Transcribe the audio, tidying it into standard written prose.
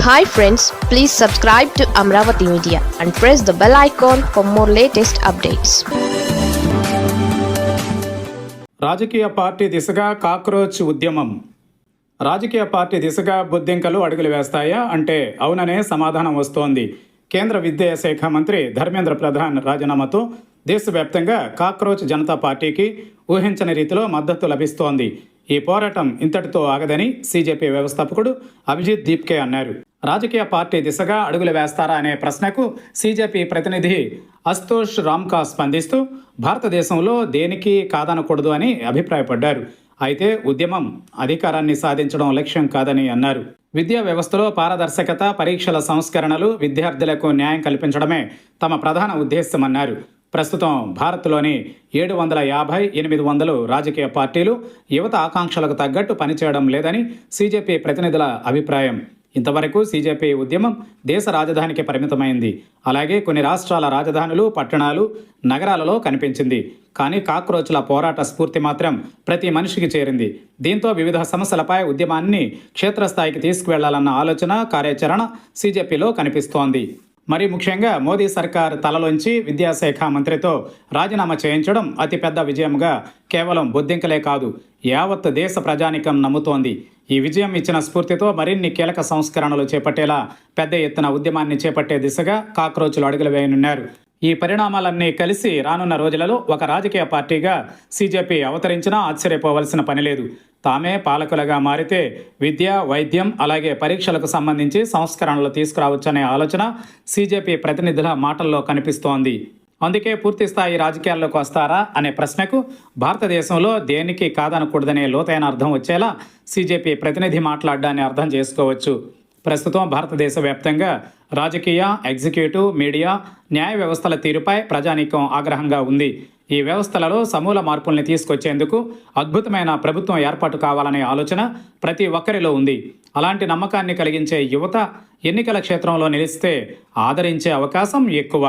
Hi friends, please subscribe to Amravati Media and press the bell icon for more latest updates. రాజకీయ party దిశగా cockroach ఉద్యమం. రాజకీయ party దిశగా బొద్దింకలు అడుగులు వేస్తాయా అంటే అవుననే సమాధానం వస్తోంది. కేంద్ర విద్యాశాఖ మంత్రి ధర్మేంద్ర ప్రధాన్ రాజీనామాతో దేశవ్యాప్తంగా కాక్రోచ్ జనతా పార్టీకి ఊహించని రీతిలో మద్దతు లభిస్తోంది. ఈ పోరాటం ఇంతటితో ఆగదని సీజేపీ వ్యవస్థాపకుడు అభిజిత్ దీప్కే అన్నారు. రాజకీయ పార్టీ దిశగా అడుగులు వేస్తారా అనే ప్రశ్నకు సీజేపీ ప్రతినిధి అస్తోష్ రామ్కా స్పందిస్తూ భారతదేశంలో దేనికి కాదనకూడదు అని అభిప్రాయపడ్డారు. అయితే ఉద్యమం అధికారాన్ని సాధించడం లక్ష్యం కాదని అన్నారు. విద్యా వ్యవస్థలో పారదర్శకత, పరీక్షల సంస్కరణలు, విద్యార్థులకు న్యాయం కల్పించడమే తమ ప్రధాన ఉద్దేశమన్నారు. ప్రస్తుతం భారత్లోని 750-800 రాజకీయ పార్టీలు యువత ఆకాంక్షలకు తగ్గట్టు పనిచేయడం లేదని సీజేపీ ప్రతినిధుల అభిప్రాయం. ఇంతవరకు సీజేపీ ఉద్యమం దేశ రాజధానికి పరిమితమైంది. అలాగే కొన్ని రాష్ట్రాల రాజధానులు, పట్టణాలు, నగరాలలో కనిపించింది. కానీ కాక్రోచ్ల పోరాట స్ఫూర్తి మాత్రం ప్రతి మనిషికి చేరింది. దీంతో వివిధ సమస్యలపై ఉద్యమాన్ని క్షేత్రస్థాయికి తీసుకువెళ్లాలన్న ఆలోచన, కార్యాచరణ సీజేపీలో కనిపిస్తోంది. మరీ ముఖ్యంగా మోదీ సర్కార్ తలలోంచి విద్యాశాఖ మంత్రితో రాజీనామా చేయించడం అతిపెద్ద విజయంగా కేవలం బొద్దింకలే కాదు, యావత్ దేశ ప్రజానికం నమ్ముతోంది. ఈ విజయం ఇచ్చిన స్ఫూర్తితో మరిన్ని కీలక సంస్కరణలు చేపట్టేలా పెద్ద ఎత్తున ఉద్యమాన్ని చేపట్టే దిశగా కాక్రోచ్లు అడుగులు వేయనున్నారు. ఈ పరిణామాలన్నీ కలిసి రానున్న రోజులలో ఒక రాజకీయ పార్టీగా సీజేపీ అవతరించినా ఆశ్చర్యపోవలసిన పనిలేదు. తామే పాలకులుగా మారితే విద్య, వైద్యం, అలాగే పరీక్షలకు సంబంధించి సంస్కరణలు తీసుకురావచ్చనే ఆలోచన సీజేపీ ప్రతినిధుల మాటల్లో కనిపిస్తోంది. అందుకే పూర్తి స్థాయి రాజకీయాల్లోకి వస్తారా అనే ప్రశ్నకు భారతదేశంలో దేనికి కాదనకూడదనే లోతైన అర్థం వచ్చేలా సీజేపీ ప్రతినిధి మాట్లాడడాన్ని అర్థం చేసుకోవచ్చు. ప్రస్తుతం భారతదేశ వ్యాప్తంగా రాజకీయ, ఎగ్జిక్యూటివ్, మీడియా, న్యాయ వ్యవస్థల తీరుపై ప్రజానీకం ఆగ్రహంగా ఉంది. ఈ వ్యవస్థలలో సమూల మార్పుల్ని తీసుకొచ్చేందుకు అద్భుతమైన ప్రభుత్వం ఏర్పాటు కావాలనే ఆలోచన ప్రతి ఒక్కరిలో ఉంది. అలాంటి నమ్మకాన్ని కలిగించే యువత ఎన్నికల క్షేత్రంలో నిలిస్తే ఆదరించే అవకాశం ఎక్కువ.